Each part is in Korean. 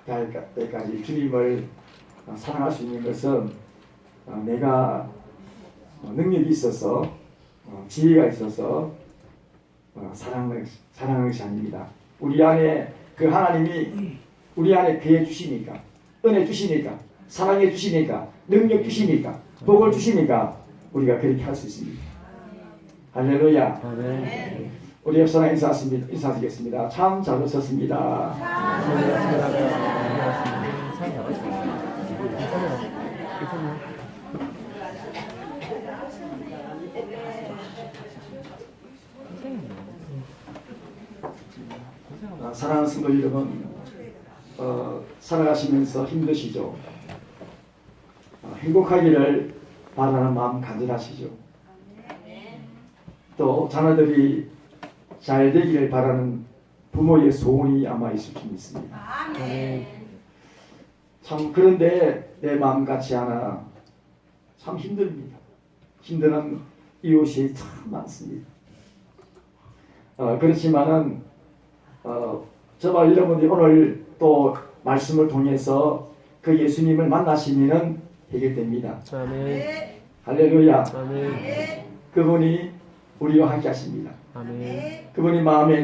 때까지 주님을 사랑할 수 있는 것은 내가 능력이 있어서 지혜가 있어서 사랑하는 것이 아닙니다. 우리 안에 그 하나님이 우리 안에 배해 주시니까, 은혜 주시니까, 사랑해 주시니까, 능력 주시니까, 복을 주시니까 우리가 그렇게 할 수 있습니다. 할렐루야. 아멘. 우리 옆사람 인사드리겠습니다. 참 잘 오셨습니다. 사랑하는 성도 여러분, 살아가시면서 힘드시죠? 행복하기를 바라는 마음 간절하시죠? 또 자녀들이 잘 되기를 바라는 부모의 소원이 아마 있을 줄 믿습니다. 참 그런데 내 마음 같지 않아 참 힘듭니다. 힘드는 이웃이 참 많습니다. 그렇지만은 저와 여러분이 오늘 또 말씀을 통해서 그 예수님을 만나시면은 해결됩니다. 아멘. 할렐루야. 아멘. 그분이 우리와 함께 하십니다. 아멘. 그분이 마음의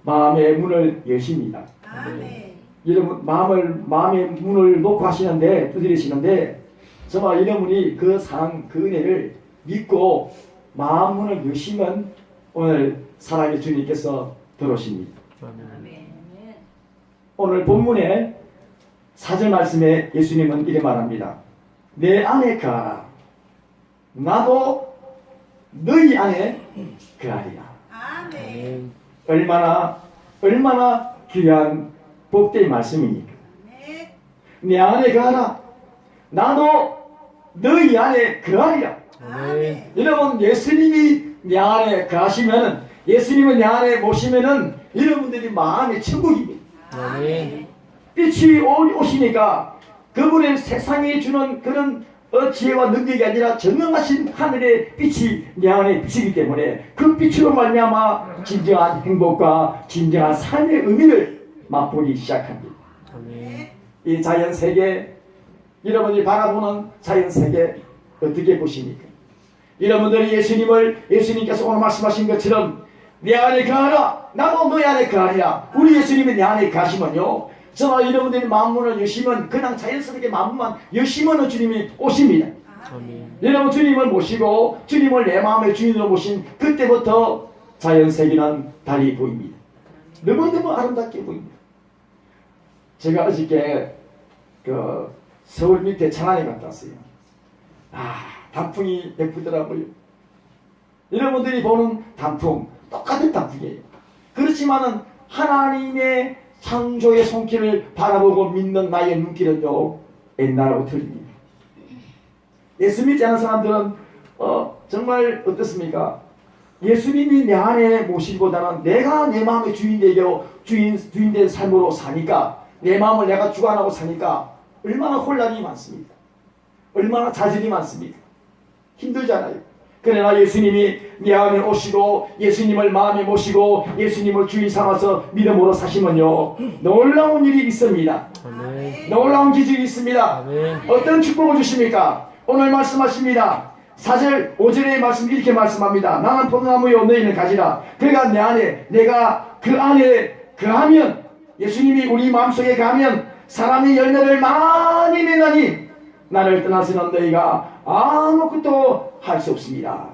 마음의 문을 여십니다. 아멘. 여러분 마음의 문을 놓고 하시는데 두드리시는데 저와 여러분이 그 사랑 그 은혜를 믿고 마음 문을 여시면 오늘 사랑의 주님께서 들어오십니다. 아멘. 오늘 본문의 4절 말씀에 예수님은 이래 말합니다. 내 안에 거하라. 나도 너희 안에 거하리라. 아멘. 얼마나 귀한 복된 말씀입니까? 네. 내 안에 거하라. 나도 너희 안에 거하리라. 아멘. 여러분 예수님이 내 안에 거하시면은 예수님은 내 안에 모시면은 여러분들이 마음의 천국입니다. 아멘. 빛이 오시니까 그분의 세상에 주는 그런 지혜와 능력이 아니라 전능하신 하늘의 빛이 내 안에 비치기 때문에 그 빛으로 말미암아 진정한 행복과 진정한 삶의 의미를 맛보기 시작합니다. 아멘. 이 자연세계, 여러분이 바라보는 자연세계 어떻게 보십니까? 여러분들이 예수님께서 오늘 말씀하신 것처럼 내 안에 거하라. 나도 너희 안에 거하리라. 우리 예수님이 내 안에 가시면요, 저와 여러분들이 마음문을 여시면 그냥 자연스럽게 마음만 여시면 주님이 오십니다. 아멘. 여러분 주님을 모시고 주님을 내 마음의 주인으로 모신 그때부터 자연세계는 달리 보입니다. 너무너무 아름답게 보입니다. 제가 어저께 서울 밑에 창안에 갔다 왔어요. 단풍이 예쁘더라고요. 여러분들이 보는 단풍 똑같은 단풍이에요. 그렇지만은 하나님의 창조의 손길을 바라보고 믿는 나의 눈길은요 옛날하고 틀립니다. 예수 믿지 않은 사람들은 정말 어떻습니까? 예수님이 내 안에 모시기보다는 내가 내 마음의 주인된 삶으로 사니까, 내 마음을 내가 주관하고 사니까 얼마나 혼란이 많습니까? 얼마나 자질이 많습니까? 힘들잖아요. 그러나 예수님이 내 안에 오시고 예수님을 마음에 모시고 예수님을 주인 삼아서 믿음으로 사시면요 놀라운 일이 있습니다. 아멘. 놀라운 기적이 있습니다. 아멘. 어떤 축복을 주십니까? 오늘 말씀하십니다. 4절 5절의 말씀 이렇게 말씀합니다. 나는 포도나무요 너희는 가지라. 그러니까 내 안에, 내가 그 안에 거하면, 예수님이 우리 마음속에 가면 사람이 열매를 많이 맺으니 나를 떠나서는 너희가 아무것도 할 수 없습니다.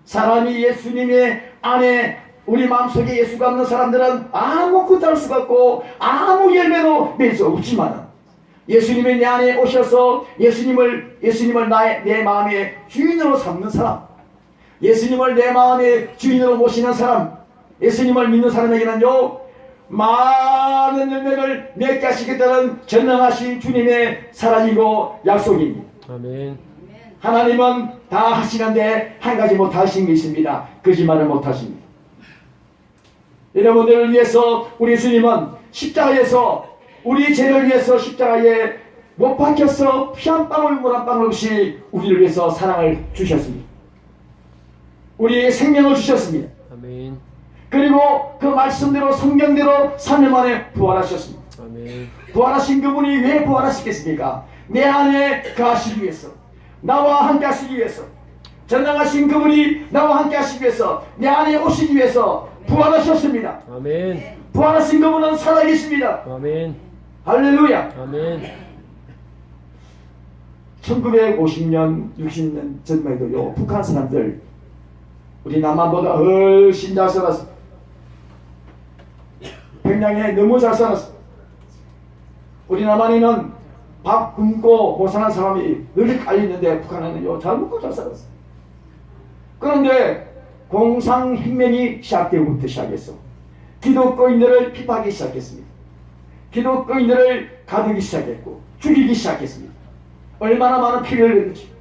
사람이 예수님의 안에, 우리 마음속에 예수가 없는 사람들은 아무것도 할 수가 없고 아무 열매도 맺을 수 없지만, 예수님이 내 안에 오셔서 예수님을 내 마음의 주인으로 삼는 사람, 예수님을 내 마음의 주인으로 모시는 사람, 예수님을 믿는 사람에게는요 많은 열매를 맺게 하시겠다는 전능하신 주님의 사랑이고 약속입니다. 아멘. 하나님은 다 하시는데 한 가지 못하신 게 있습니다. 거짓말을 못하십니다. 여러분들을 위해서 우리 주님은 십자가에서 우리 죄를 위해서 십자가에 못 박혀서 피 한 방울 물 한 방울 없이 우리를 위해서 사랑을 주셨습니다. 우리에게 생명을 주셨습니다. 아멘. 그리고 그 말씀대로 성경대로 3일 만에 부활하셨습니다. 아멘. 부활하신 그분이 왜 부활하시겠습니까? 내 안에 거하시기 위해서, 나와 함께 하시기 위해서, 전능하신 그분이 나와 함께 하시기 위해서, 내 안에 오시기 위해서 부활하셨습니다. 아멘. 부활하신 그분은 살아계십니다. 아멘. 할렐루야. 아멘. 1950년, 60년 전만 해도요, 북한 사람들, 우리 남한보다 훨씬 잘 살았어. 평양에 너무 잘 살았어. 우리 남한에는 밥 굶고 못 사는 사람이 늘 깔리는데 북한에는요, 잘 먹고 잘 살았어. 그런데 공상혁명이 시작되고부터 시작했어. 기독교인들을 핍박하기 시작했습니다. 기독교인들을 가두기 시작했고 죽이기 시작했습니다. 얼마나 많은 피를 흘렸는지,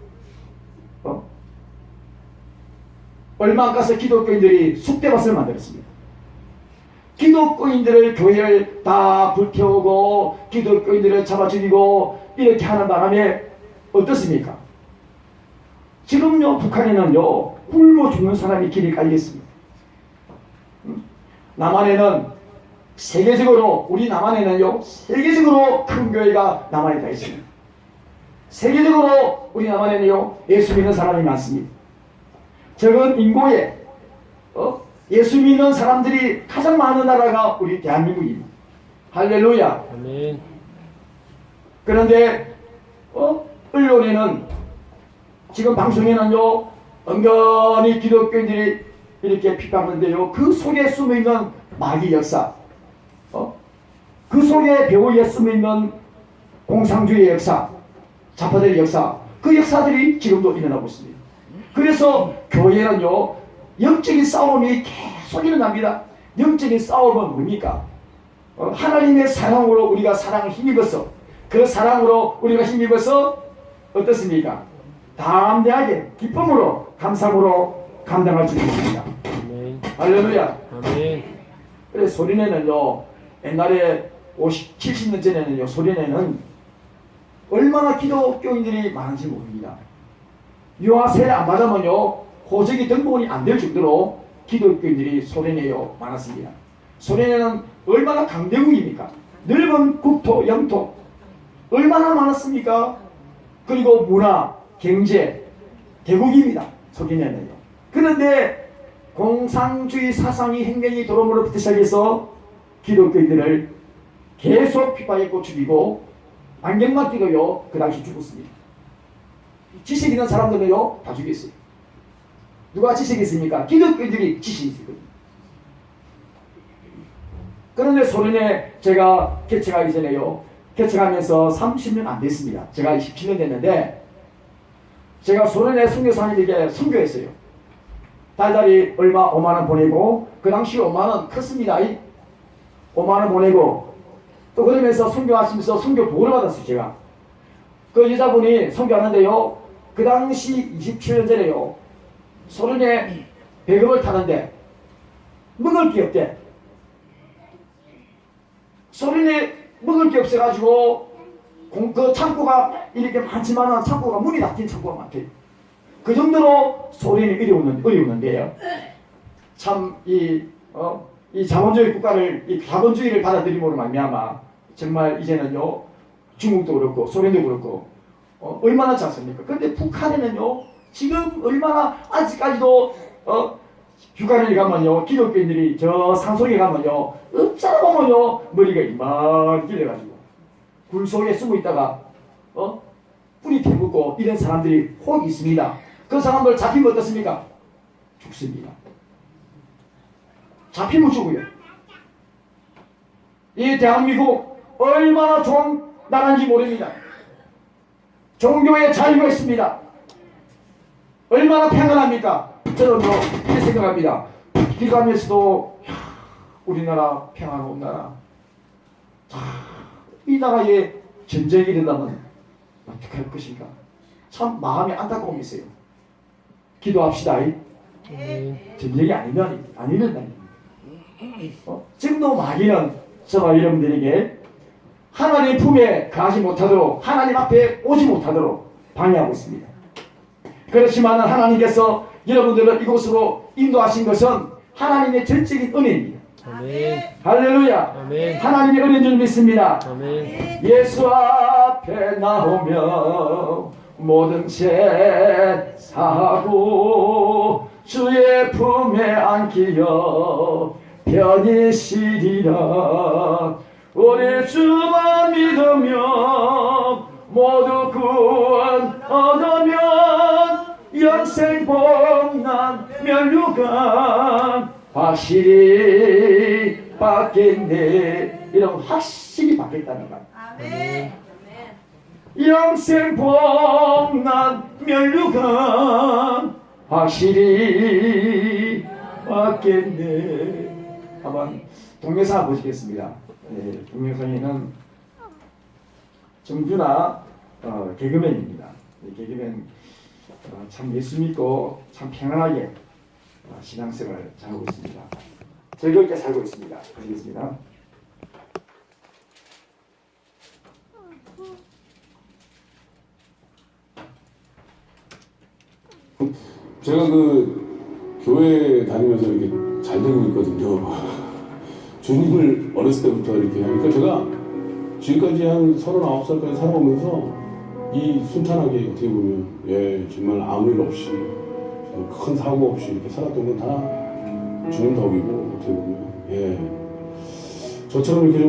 얼마 안 가서 기독교인들이 쑥대밭을 만들었습니다. 기독교인들을, 교회를 다 불태우고 기독교인들을 잡아 죽이고 이렇게 하는 바람에 어떻습니까? 지금요, 북한에는요, 굶어 죽는 사람이 길이 깔렸습니다. 남한에는 세계적으로, 우리 남한에는요, 세계적으로 큰 교회가 남한에 다 있습니다. 세계적으로 우리 남한에는요, 예수 믿는 사람이 많습니다. 적은 인구에 예수 믿는 사람들이 가장 많은 나라가 우리 대한민국입니다. 할렐루야. 아멘. 그런데 언론에는, 지금 방송에는요, 은근히 기독교인들이 이렇게 핍박하는데요, 그 속에 숨어있는 마귀 역사, 그 속에 배후에 숨어있는 공상주의 역사, 좌파들의 역사, 그 역사들이 지금도 일어나고 있습니다. 그래서 교회는요, 영적인 싸움이 계속 일어납니다. 영적인 싸움은 뭡니까? 하나님의 사랑으로 우리가 사랑을 힘입어서, 그 사랑으로 우리가 힘입어서 어떻습니까? 담대하게 기쁨으로 감사함으로 감당할 수 있습니다. 아멘. 할렐루야. 아멘. 그래, 소리내는요, 옛날에 50, 70년 전에는요, 소리내는 얼마나 기독교인들이 많은지 모릅니다. 유아세례 안 받으면요, 호적이 등본이 안 될 정도로 기독교인들이 소련에요 많았습니다. 소련에는 얼마나 강대국입니까? 넓은 국토, 영토 얼마나 많았습니까? 그리고 문화, 경제 대국입니다. 소련에는요. 그런데 공산주의 사상이 혁명이 들어옴으로부터 시작해서 기독교인들을 계속 핍박했고 죽이고, 안경만 끼고요, 그 당시 죽었습니다. 지식 있는 사람들은요, 다 죽였어요. 누가 지식이 있습니까? 기독교인들이 지식이 있거든요. 그런데 소련에 제가 개척하기 전에요, 개척하면서 30년 안 됐습니다. 제가 27년 됐는데, 제가 소련의 선교사님에게 선교했어요. 달달이 얼마 5만원 보내고, 그 당시 5만원 컸습니다. 5만원 보내고, 또 그러면서 선교하시면서 선교 보고를 받았어요. 제가 그 여자분이 선교하는데요, 그 당시 27년 전에요, 소련에 배급을 타는데 먹을 게 없대. 소련에 먹을 게 없어가지고 그 창고가 이렇게 많지만은 창고가 문이 닫힌 창고가 많대. 그 정도로 소련이 어려웠는데요. 참 이 자본주의 국가를, 이 자본주의를 받아들임으로 말미암아 정말 이제는요, 중국도 그렇고 소련도 그렇고 얼마나 작습니까? 그런데 북한에는요, 지금 얼마나 아직까지도 휴가를 가면요, 기독교인들이 저 산속에 가면요, 어쩌다 보면요, 머리가 이만 길어가지고 굴 속에 숨어 있다가 뿌리 캐묻고 이런 사람들이 혹 있습니다. 그 사람들 잡히면 어떻습니까? 죽습니다. 잡히면 죽어요. 이 대한민국 얼마나 좋은 나라인지 모릅니다. 종교의 자유가 있습니다. 얼마나 평안합니까? 저는 이렇게 생각합니다. 길 가면서도 우리나라 평화로운 나라, 이 나라에 전쟁이 일어나면 어떻게 할 것인가? 참 마음이 안타까움이 있어요. 기도합시다. 전쟁이 안 일어난다니. 지금도 마귀는 저와 여러분들에게 하나님 품에 가지 못하도록, 하나님 앞에 오지 못하도록 방해하고 있습니다. 그렇지만 하나님께서 여러분들을 이곳으로 인도하신 것은 하나님의 전적인 은혜입니다. 아멘. 할렐루야. 아멘. 하나님의 은혜인 줄 믿습니다. 아멘. 예수 앞에 나오며 모든 죄 사하고 주의 품에 안기어 편히 쉬리라. 우리 주만 믿으며 모두 구원 얻으면 영생 복난 면류관 확실히 받겠네. 이런 확실히 받겠다는 말. 아멘. 영생 복난 면류관 확실히 받겠네. 한번 동영상 보시겠습니다. 동영상에는 정준하 개그맨입니다. 개그맨 참 예수 믿고 참 평안하게 신앙생활을 잘하고 있습니다. 즐겁게 살고 있습니다. 보시겠습니다. 제가 교회 다니면서 이렇게 잘 되고 있거든요. 주님을 어렸을 때부터 이렇게 하니까 제가 지금까지 한 39살까지 살아오면서 이 순탄하게 어떻게 보면 정말 아무 일 없이 큰 사고 없이 이렇게 살았던 건 다 주님 덕이고 어떻게 보면 저처럼 이렇게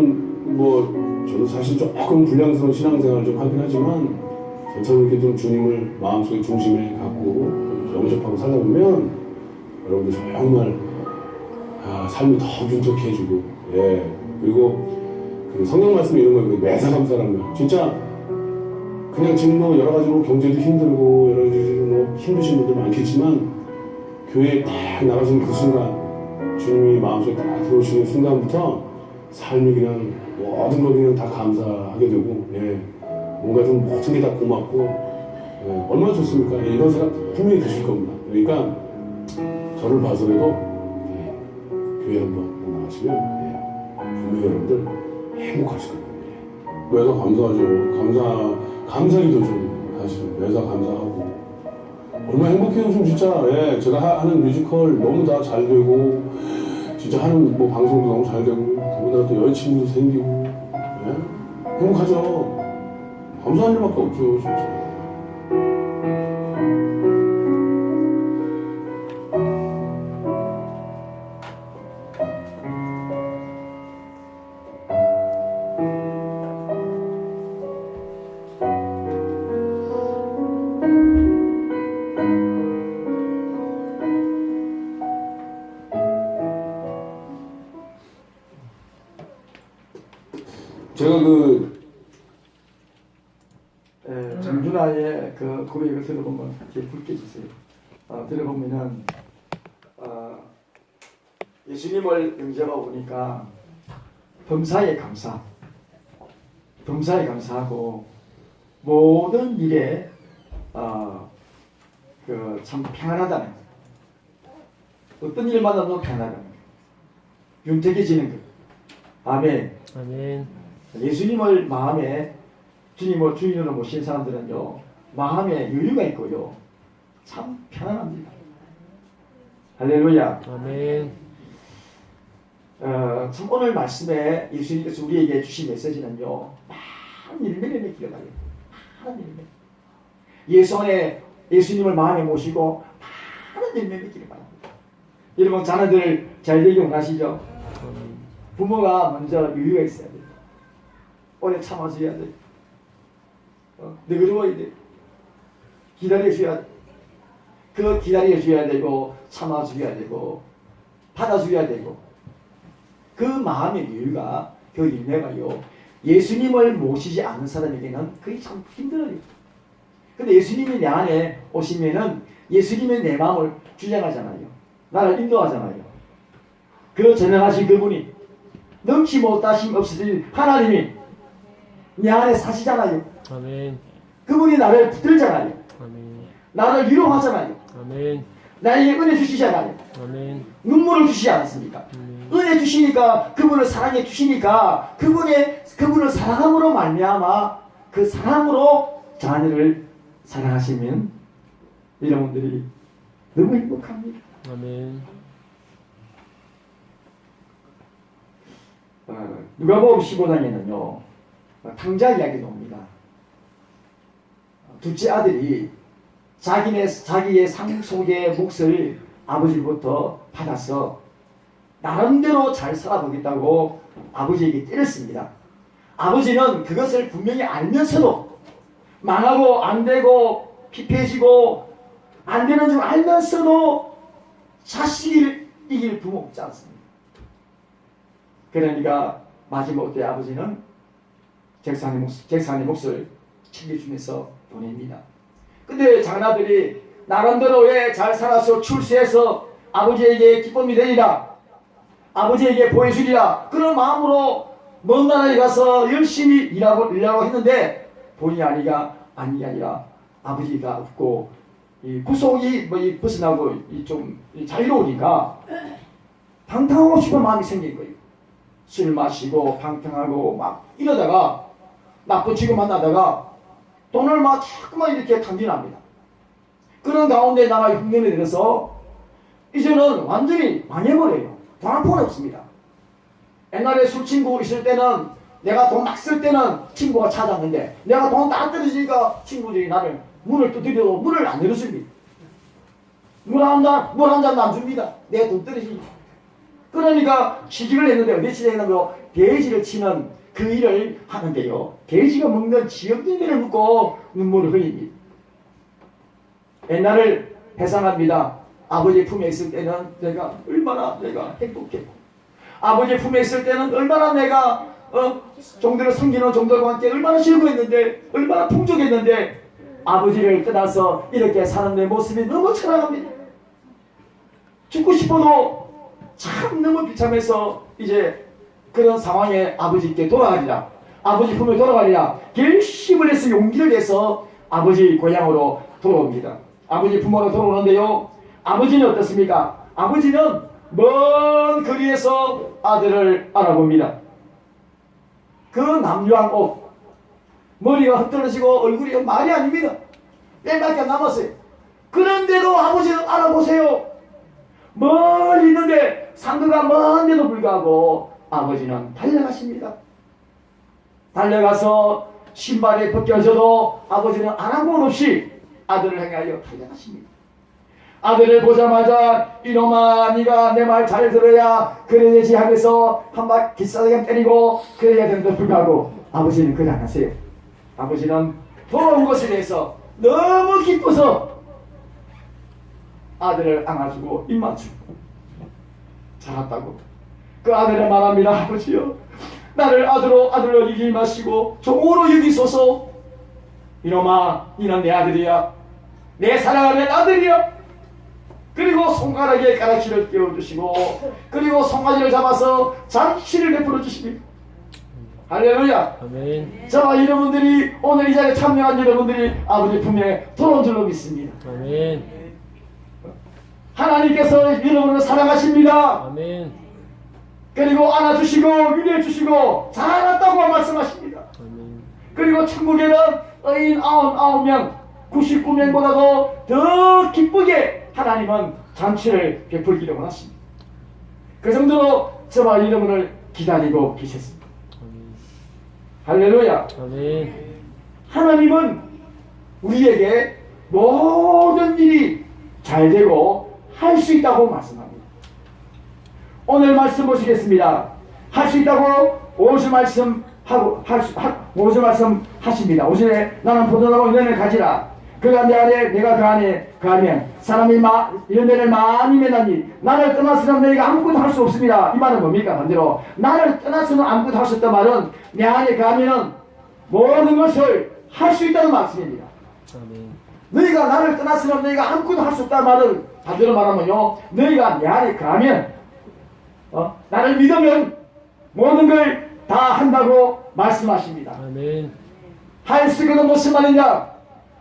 저도 사실 조금 불량스러운 신앙생활을 좀 하긴 하지만 저처럼 이렇게 좀 주님을 마음속에 중심에 갖고 영접하고 살다 보면 여러분들 정말 삶이 더 윤택해지고 그리고 성경 말씀 이런 거 매사 감사라는 거 진짜 그냥 지금 여러 가지로 경제도 힘들고 여러 가지로 힘드신 분들 많겠지만 교회에 딱 나가시는 그 순간 주님이 마음속에 딱 들어오시는 순간부터 삶이 그냥 모든 걸 그냥 다 감사하게 되고 뭔가 좀 모든 게 다 고맙고 얼마나 좋습니까? 이런 생각 분명히 드실 겁니다. 그러니까 저를 봐서라도 교회 한번 나가시면 분명히 여러분들 행복하실 겁니다. 매사 감사하죠. 감사기도 좀 하시고 매사 감사하고 얼마나 행복해요. 좀 진짜 제가 하는 뮤지컬 너무 다 잘 되고 진짜 하는 방송도 너무 잘 되고 더군다나 또 여자친구도 생기고 행복하죠. 감사할 일밖에 없죠 진짜. 제가 정준하의 그 고백을 들어보면 이렇게 붉게 주세요. 들어보면은 예수님을 영접하고 보니까 범사에 감사하고 모든 일에 참 평안하다는 것. 어떤 일 만나도 평안하다는 것. 윤택해지는 것. 아멘. 아멘. 예수님을 마음에 주님을 주인으로 모신 사람들은요 마음에 여유가 있고요 참 편안합니다. 할렐루야. 아멘. 참 오늘 말씀에 예수님께서 우리에게 주신 메시지는요 많은 일면에 기억나요. 많은 일면. 예수 안에 예수님을 마음에 모시고 많은 일면에 있기를 바랍니다. 여러분 자녀들 잘 되기 원하시죠? 부모가 먼저 여유가 있어야 돼요. 오래 참아줘야 돼. 너그러워야 돼. 기다려줘야 돼. 그 기다려줘야 되고 참아줘야 되고 받아줘야 되고 그 마음의 여유가 그 인내가요 예수님을 모시지 않는 사람에게는 그게 참 힘들어요. 근데 예수님이 내 안에 오시면은 예수님이 내 마음을 주장하잖아요. 나를 인도하잖아요. 그 전능하신 그분이 넘치 못하심 없으신 하나님이 내 안에 사시잖아요. 아멘. 그분이 나를 붙들잖아요. 아멘. 나를 위로하잖아요. 아멘. 나에게 은혜 주시잖아요. 아멘. 눈물을 주시지 않습니까? 은혜 주시니까 그분을 사랑해 주시니까 그분을 사랑함으로 말미암아 그 사랑으로 자녀를 사랑하시면 여러분들이 너무 행복합니다. 아멘. 누가복음 15장에는요 탕자 이야기 나옵니다. 둘째 아들이 자기의 상속의 몫을 아버지로부터 받아서 나름대로 잘 살아보겠다고 아버지에게 때렸습니다. 아버지는 그것을 분명히 알면서도 망하고 안되고 피폐해지고 안되는 줄 알면서도 자식을 이길 부모 없지 않습니다. 그러니까 마지막 때 아버지는 잭산의 몫을 챙겨주면서 보냅니다. 근데 장나들이 나름대로 왜 잘 살아서 출세해서 아버지에게 기쁨이 되리라, 아버지에게 보여주리라 그런 마음으로 먼 나라에 가서 열심히 일하고 했는데 본의 아니라 아버지가 없고 이 구속이 벗어나고 좀 자유로우니까 방탕하고 싶은 마음이 생긴 거예요. 술 마시고 방탕하고 막 이러다가 나쁜 친구 만나다가 돈을 막 자꾸만 이렇게 탕진합니다. 그런 가운데 나라 흉년에 들어서 이제는 완전히 망해버려요. 돈 한 푼 없습니다. 옛날에 술 친구 있을 때는 내가 돈 막 쓸 때는 친구가 찾았는데 내가 돈 다 떨어지니까 친구들이 나를 문을 두드려도 문을 안 열어줍니다. 물 한 잔도 안 줍니다. 내 돈 떨어지니까. 그러니까 취직을 했는데 며칠 했는데요 돼지를 치는 그 일을 하는데요 돼지가 먹는 지역진들을 묻고 눈물을 흘립니다. 옛날을 회상합니다. 아버지 품에 있을 때는 내가 얼마나 행복했고 아버지 품에 있을 때는 얼마나 내가 종들을 섬기는 종들과 함께 얼마나 즐거웠는데 얼마나 풍족했는데 아버지를 떠나서 이렇게 사는 내 모습이 너무 처량합니다. 죽고 싶어도 참 너무 비참해서 이제 그런 상황에 아버지께 돌아가리라, 아버지 품에 돌아가리라 결심을 해서 용기를 내서 아버지 고향으로 돌아옵니다. 아버지 부모로 돌아오는데요 아버지는 어떻습니까? 아버지는 먼 거리에서 아들을 알아봅니다. 그 남유한 옷, 머리가 흩어지고 얼굴이 말이 아닙니다. 뺄밖에 안 남았어요. 그런데도 아버지는 알아보세요. 멀리 있는데 상도가 먼데도 불구하고 아버지는 달려가십니다. 달려가서 신발이 벗겨져도 아버지는 아랑곳 없이 아들을 향하여 달려가십니다. 아들을 보자마자 이놈아 네가 내 말 잘 들어야 그래야지 하면서 한 방 기싸대기 때리고 그래야 되는데 불구하고 아버지는 그래 안 하세요. 아버지는 돌아온 것에 대해서 너무 기뻐서 아들을 안아주고 입 맞추고 잘했다고 그 아들을 말합니다. 아버지요 나를 아들로 여기지 마시고 종으로 여기소서. 이놈아 너는 내 아들이야. 내 사랑하는 아들이야. 그리고 손가락에 가락지를 끼워주시고 그리고 송아지를 잡아서 잔치를 베풀어 주십니다. 할렐루야. 아멘. 저와 여러분들이 오늘 이 자리에 참여한 여러분들이 아버지 품에 돌아온 줄로 믿습니다. 아멘. 하나님께서 여러분을 사랑하십니다. 아멘. 그리고 안아주시고 위로해주시고 잘했다고 말씀하십니다. 아멘. 그리고 천국에는 의인 99명 99명보다도 더 기쁘게 하나님은 잔치를 베풀기를 원하십니다. 그 정도로 저와 여러분을 기다리고 계셨습니다. 할렐루야. 아멘. 하나님은 우리에게 모든 일이 잘 되고 할 수 있다고 말씀합니다. 오늘 말씀 보시겠습니다. 할 수 있다고 5주 말씀하고 5주 말씀 하십니다. 5절에 나는 포도나무 열매를 가지라. 그가 내 안에 내가 그 안에 가면 사람이 열매를 많이 맺나니 나를 떠나서는 너희가 아무것도 할 수 없습니다. 이 말은 뭡니까? 반대로 나를 떠나서는 아무것도 할 수 없단 말은 내 안에 가면은 모든 것을 할 수 있다는 말씀입니다. 아멘. 너희가 나를 떠나서는 너희가 아무것도 할 수 없다는 말은 반대로 말하면요 너희가 내 안에 가면 나를 믿으면 모든 걸 다 한다고 말씀하십니다. 아멘. 할 수 있는 무슨 말이냐?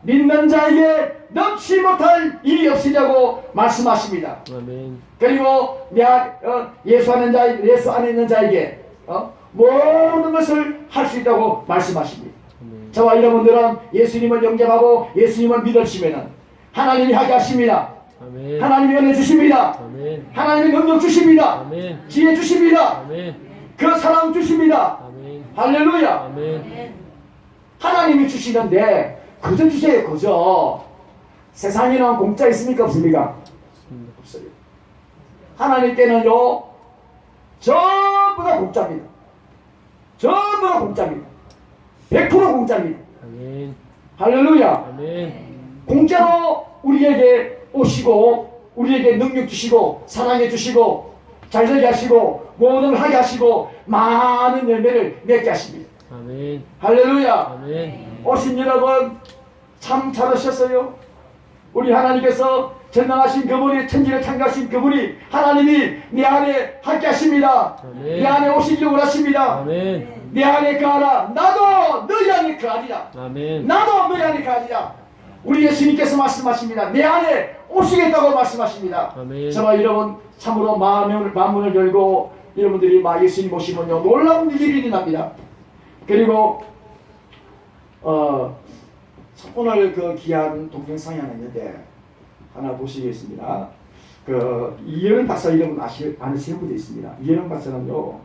믿는 자에게 넘치 못할 일이 없으냐고 말씀하십니다. 아멘. 그리고 예수 안에 있는 자에게 모든 것을 할 수 있다고 말씀하십니다. 아멘. 저와 여러분들은 예수님을 영접하고 예수님을 믿으시면 하나님이 하게 하십니다. 아멘. 하나님이 은혜 주십니다. 아멘. 하나님이 능력 주십니다. 아멘. 지혜 주십니다. 아멘. 그 사랑 주십니다. 아멘. 할렐루야. 아멘. 하나님이 주시는데 그저 주세요. 그저. 세상에는 공짜 있습니까? 없습니까? 없어요. 하나님께는요 전부 다 공짜입니다. 전부 다 공짜입니다. 100% 공짜입니다. 아멘. 할렐루야. 아멘. 공짜로 우리에게 오시고 우리에게 능력 주시고 사랑해 주시고 잘되게 하시고 모든 걸 하게 하시고 많은 열매를 맺게 하십니다. 아멘. 할렐루야. 아멘. 오신 여러분 참 잘하셨어요. 우리 하나님께서 전능하신 그분이 천지를 창조하신 그분이 하나님이 내 안에 함께 하십니다. 아멘. 내 안에 오시려고 하십니다. 아멘. 내 안에 거하라. 나도 너희 안에 거하리라. 아멘. 나도 너희 안에 거하리라. 우리 예수님께서 말씀하십니다. 내 안에 오시겠다고 말씀하십니다. 아멘. 정말 여러분 참으로 마음을 열고 여러분들이 막 예수님 모시면요 놀라운 일이 일어납니다. 그리고 오늘 그 귀한 동영상이 하나 있는데 하나 보시겠습니다. 그 이현영 박사 이름 아시는 분도 있습니다. 이현영 박사는요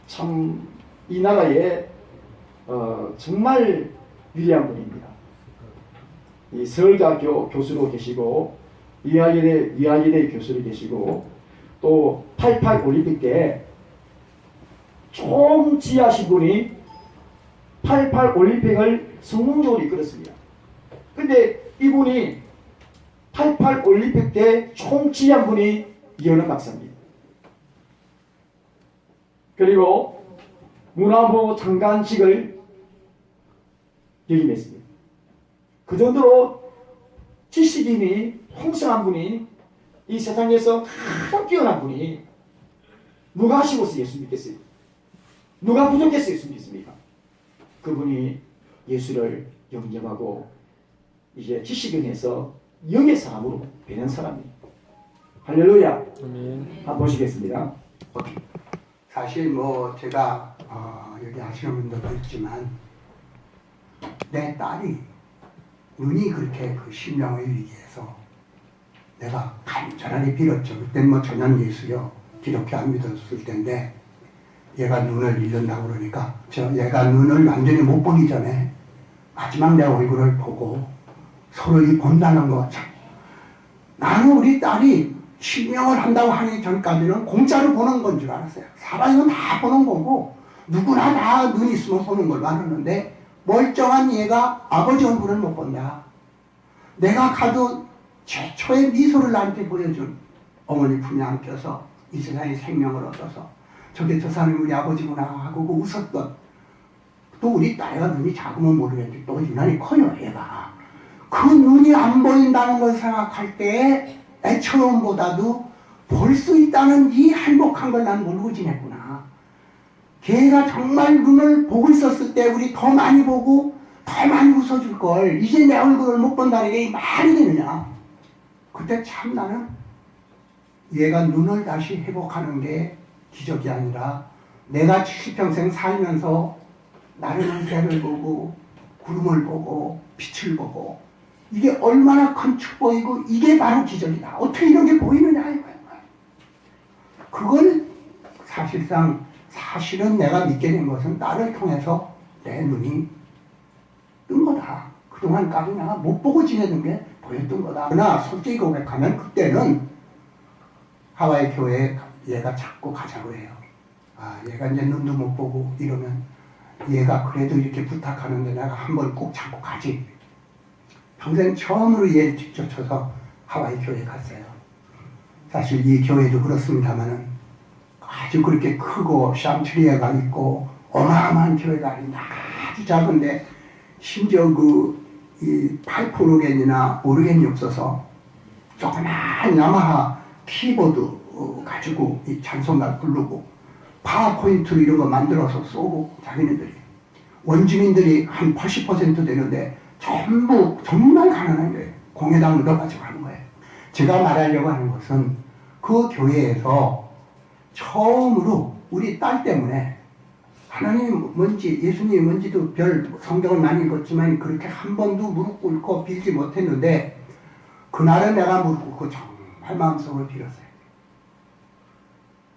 참 이 나라에 정말 위대한 분입니다. 이 서울대학교 교수로 계시고 위아래대 교수로 계시고 또 88 올림픽 때 총지휘하신 분이 88 올림픽을 성공적으로 이끌었습니다. 근데 이분이 88 올림픽 때 총지휘한 분이 이현영 박사입니다. 그리고 문화부 장관직을 역임했습니다. 그 정도로 지식인이 풍성한 분이 이 세상에서 가장 뛰어난 분이 누가 하시고서 예수 믿겠어요? 누가 부족해서 예수 믿습니까? 그분이 예수를 영접하고 이제 지식인에서 영의 사람으로 변한 사람입니다. 할렐루야. 아멘. 한번 보시겠습니다. 사실 뭐 제가 여기 아시는 분들도 있지만 내 딸이 눈이 그렇게 그 심령을 위기해서 내가 간절하게 빌었죠. 그땐 뭐 전혀 예수요 기독교 안 믿었을 텐데 얘가 눈을 잃는다고 그러니까 얘가 눈을 완전히 못 보기 전에 마지막 내 얼굴을 보고 서로 본다는 거 참. 나는 우리 딸이 실명을 한다고 하기 전까지는 공짜로 보는 건 줄 알았어요. 사람은 다 보는 거고 누구나 다 눈 있으면 보는 걸로 알았는데 멀쩡한 얘가 아버지 얼굴을 못 본다. 내가 가도 최초의 미소를 나한테 보여준 어머니 품에 안겨서 이 세상에 생명을 얻어서 저게 저 사람이 우리 아버지구나 하고 웃었던 또 우리 딸과 눈이 작으면 모르겠는데 또 유난히 커요 얘가. 그 눈이 안 보인다는 걸 생각할 때 애처음보다도 볼 수 있다는 이 행복한 걸 난 모르고 지냈구나. 걔가 정말 눈을 보고 있었을 때 우리 더 많이 보고 더 많이 웃어줄 걸 이제 내 얼굴을 못 본다는 게 말이 되느냐. 그때 참 나는 얘가 눈을 다시 회복하는 게 기적이 아니라 내가 70평생 살면서 나르는 새를 보고 구름을 보고 빛을 보고 이게 얼마나 큰 축복이고 이게 바로 기적이다. 어떻게 이런 게 보이느냐 이거야. 그걸 사실은 내가 믿게 된 것은 나를 통해서 내 눈이 뜬 거다. 그동안까지 내가 못 보고 지내던 게 보였던 거다. 그러나 솔직히 고백하면 그때는 하와이 교회에 얘가 자꾸 가자고 해요. 얘가 이제 눈도 못 보고 이러면 얘가 그래도 이렇게 부탁하는데 내가 한번 꼭 자꾸 가지. 평생 처음으로 얘를 직접 쳐서 하와이 교회에 갔어요. 사실 이 교회도 그렇습니다만은 아주 그렇게 크고 샹트리에가 있고 어마어마한 교회가 아닌데 아주 작은데 심지어 이 파이프 오르겐이나 오르겐이 없어서 조그만 야마하 키보드 가지고 이 찬송가 부르고 파워포인트로 이런 거 만들어서 쏘고 자기네들이 원주민들이 한 80% 되는데 전부 정말 가난한 거예요. 공회당 얻어가지고 하는 거예요. 제가 말하려고 하는 것은 그 교회에서 처음으로 우리 딸 때문에 하나님이 뭔지 예수님이 뭔지도 별 성경을 많이 읽었지만 그렇게 한 번도 무릎 꿇고 빌지 못했는데 그날은 내가 무릎 꿇고 정말 마음속으로 빌었어요.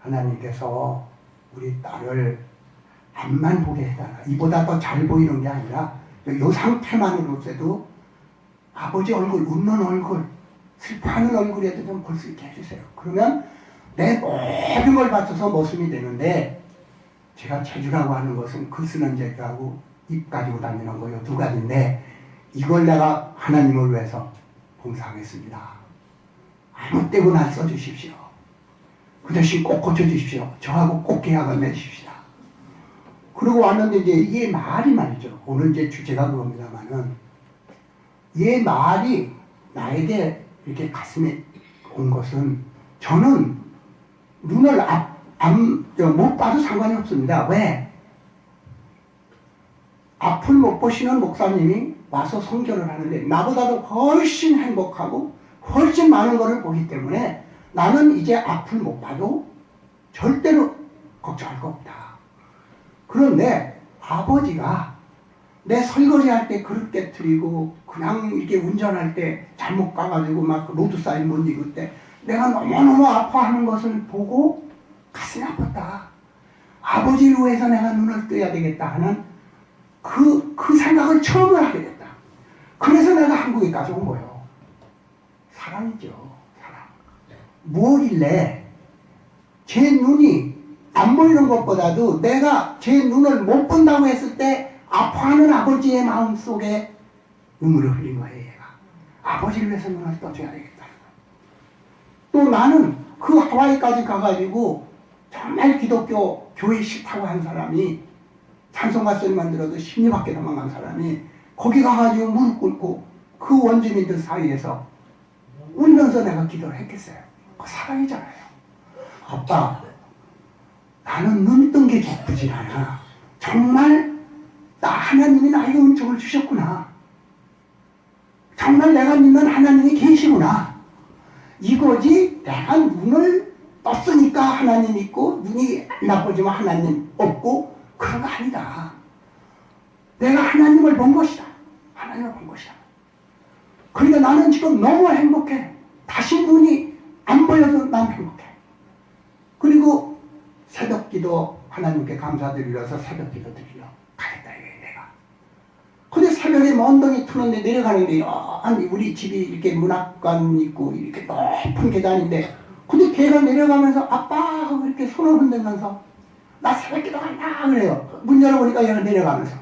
하나님께서 우리 딸을 앞만 보게 해달라. 이보다 더 잘 보이는 게 아니라 이 상태만으로도 아버지 얼굴, 웃는 얼굴, 슬퍼하는 얼굴에도 좀 볼 수 있게 해주세요. 그러면 내 모든 걸 바쳐서 모순이 되는데, 제가 체주라고 하는 것은 글 쓰는 재주하고 입 가지고 다니는 거요, 두 가지인데, 이걸 내가 하나님을 위해서 봉사하겠습니다. 아무 때고나 써주십시오. 그 대신 꼭 고쳐주십시오. 저하고 꼭 계약을 맺으십시다. 그러고 왔는데 이제 이게 말이 말이죠. 오늘 이제 주제가 그겁니다만은, 이 말이 나에게 이렇게 가슴에 온 것은, 저는 눈을 못 봐도 상관이 없습니다. 왜? 앞을 못 보시는 목사님이 와서 성결을 하는데 나보다도 훨씬 행복하고 훨씬 많은 것을 보기 때문에 나는 이제 앞을 못 봐도 절대로 걱정할 거 없다. 그런데 아버지가 내 설거지할 때 그릇 깨트리고 그냥 이렇게 운전할 때 잘못 가가지고 막 로드 사인 못 익을 때 내가 너무너무 아파하는 것을 보고 가슴이 아팠다. 아버지를 위해서 내가 눈을 떠야 되겠다 하는 그 생각을 처음으로 하게 됐다. 그래서 내가 한국에까지 온 거예요. 사랑이죠. 사랑. 무엇길래 제 눈이 안 보이는 것보다도 내가 제 눈을 못 본다고 했을 때 아파하는 아버지의 마음속에 눈물을 흘린 거예요. 얘가. 아버지를 위해서 눈을 떠줘야 되겠다. 또 나는 그 하와이까지 가가지고 정말 기독교 교회 싫다고 한 사람이, 찬송가 소리만 들어도 심리밖에 도망간 사람이 거기 가가지고 무릎 꿇고 그 원주민들 사이에서 울면서 내가 기도를 했겠어요. 그 사랑이잖아요. 아빠, 나는 눈 뜬 게 기쁘지 않아. 정말 하나님이 나에게 은총을 주셨구나. 정말 내가 믿는 하나님이 계시구나. 이거지, 내가 눈을 떴으니까 하나님 있고 눈이 나쁘지만 하나님 없고 그런 거 아니다. 내가 하나님을 본 것이다. 하나님을 본 것이다. 그러니까 나는 지금 너무 행복해. 다시 눈이 안 보여도 난 행복해. 그리고 새벽기도 하나님께 감사드리려서 새벽기도 드리려 가겠다 이거예요, 내가. 근데 새벽에 먼덩이 트는데 내려가는데, 아니 우리 집이 이렇게 문학관 있고 이렇게 높은 계단인데, 근데 걔가 내려가면서 아빠 하고 이렇게 손을 흔들면서 나 새벽기도 간다 그래요. 문 열어보니까 얘가 내려가면서.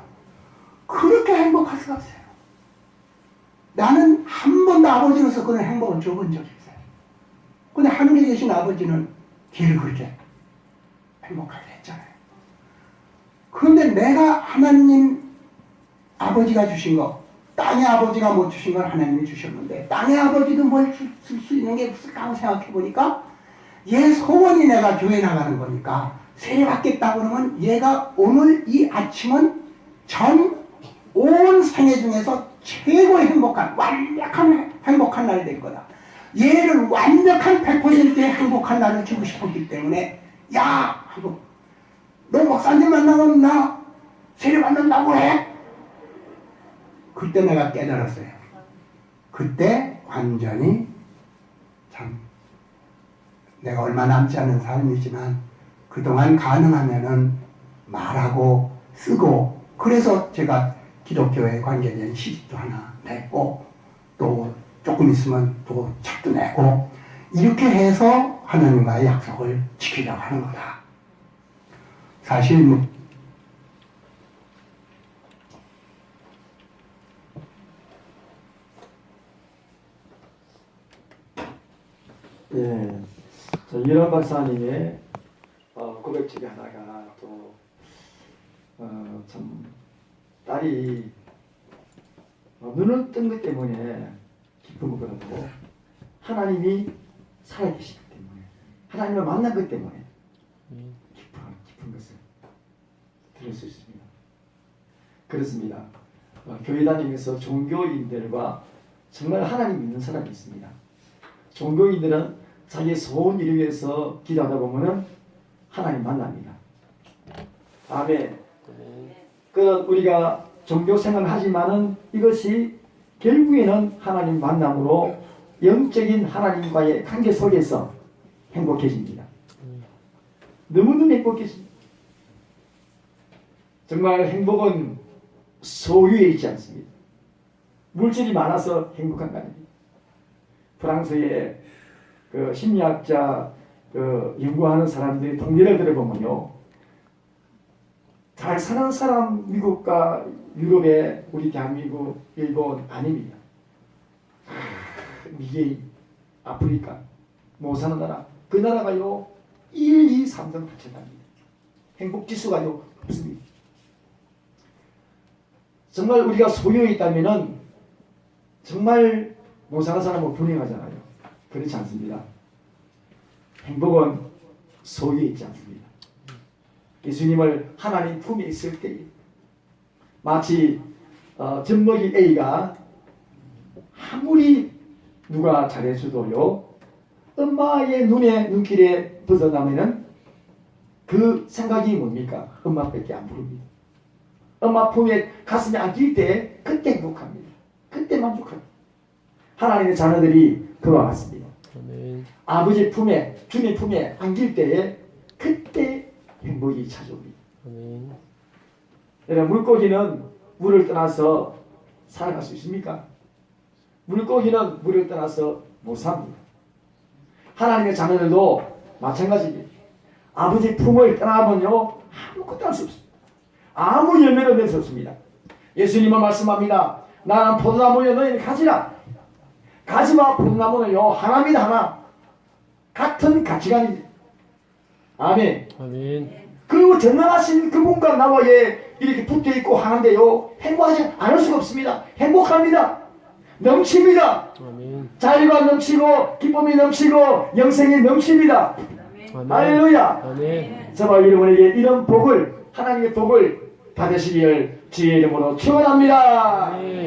그렇게 행복할 수가 없어요. 나는 한 번도 아버지로서 그런 행복을 줘본 적이 없어요. 근데 하늘에 계신 아버지는 걔를 그렇게 행복하게 했잖아요. 그런데 내가 하나님 아버지가 주신 거, 땅의 아버지가 못 주신 걸 하나님이 주셨는데, 땅의 아버지도 뭘 줄 수 있는 게 없을까 하고 생각해 보니까, 얘 소원이 내가 교회 나가는 거니까 세례 받겠다 그러면 얘가 오늘 이 아침은 전 온 생애 중에서 최고의 행복한, 완벽한 행복한 날이 될 거다. 얘를 완벽한 100%의 행복한 날을 주고 싶었기 때문에, 야! 하고, 너 목사님 만나면 나 세례 받는다고 해? 그때 내가 깨달았어요. 그때 완전히 참 내가 얼마 남지 않은 삶이지만 그동안 가능하면은 말하고 쓰고, 그래서 제가 기독교에 관계된 시집도 하나 냈고, 또 조금 있으면 또 책도 내고, 이렇게 해서 하나님과의 약속을 지키려고 하는 거다. 사실 뭐 예, 이런 박사님의 고백 중에 하나가 또 참 딸이 눈을 뜬 것 때문에 기쁨을 거두고, 하나님이 살아계시기 때문에, 하나님을 만난 것 때문에 기쁜 것을 들을 수 있습니다. 그렇습니다. 교회 다니면서 종교인들과 정말 하나님 믿는 사람이 있습니다. 종교인들은 자기 소원 이루기 위해서 기도하다 보면은 하나님 만납니다. 아멘. 우리가 종교 생활을 하지만은 이것이 결국에는 하나님 만남으로 영적인 하나님과의 관계 속에서 행복해집니다. 너무너무 행복해집니다. 정말 행복은 소유에 있지 않습니다. 물질이 많아서 행복한 거 아닙니다. 프랑스의 그 심리학자 연구하는 사람들이 통계를 들어보면요, 잘 사는 사람 미국과 유럽의 우리 대한민국, 일본 아닙니다. 미개인, 아프리카 못 사는 나라, 그 나라가요 1, 2, 3등 합쳐납니다. 행복 지수가요 없습니다. 정말 우리가 소유에 있다면은 정말 못 사는 사람은 불행하잖아요. 그렇지 않습니다. 행복은 소유에 있지 않습니다. 예수님을 하나님 품에 있을 때 마치 젖먹이 A가 아무리 누가 잘해줘도요 엄마의 눈길에 벗어나면은 그 생각이 뭡니까? 엄마밖에 안 부릅니다. 엄마 품에 가슴에 안길 때 그때 행복합니다. 그때 만족합니다. 하나님의 자녀들이 그와 같습니다. 아멘. 아버지 품에, 주님 품에 안길 때에 그때 행복이 찾아옵니다. 아멘. 여러분, 물고기는 물을 떠나서 살아갈 수 있습니까? 물고기는 물을 떠나서 못 삽니다. 하나님의 자녀들도 마찬가지입니다. 아버지 품을 떠나면요 아무것도 할 수 없습니다. 아무 열매를 낼 수 없습니다. 예수님은 말씀합니다. 나는 포도나무여 너희는 가지라. 가지와 포도나무는요 하나입니다. 하나. 같은 가치관입니다. 아멘. 아멘. 그 전능하신 그분과 나와 이렇게 붙어있고 하는데요 행복하지 않을 수가 없습니다. 행복합니다. 넘칩니다. 아멘. 자유가 넘치고 기쁨이 넘치고 영생이 넘칩니다. 아멘. 할렐루야. 아멘. 저와 여러분에게 이런 복을, 하나님의 복을 받으시기를 주의 이름으로 축원합니다. 아멘.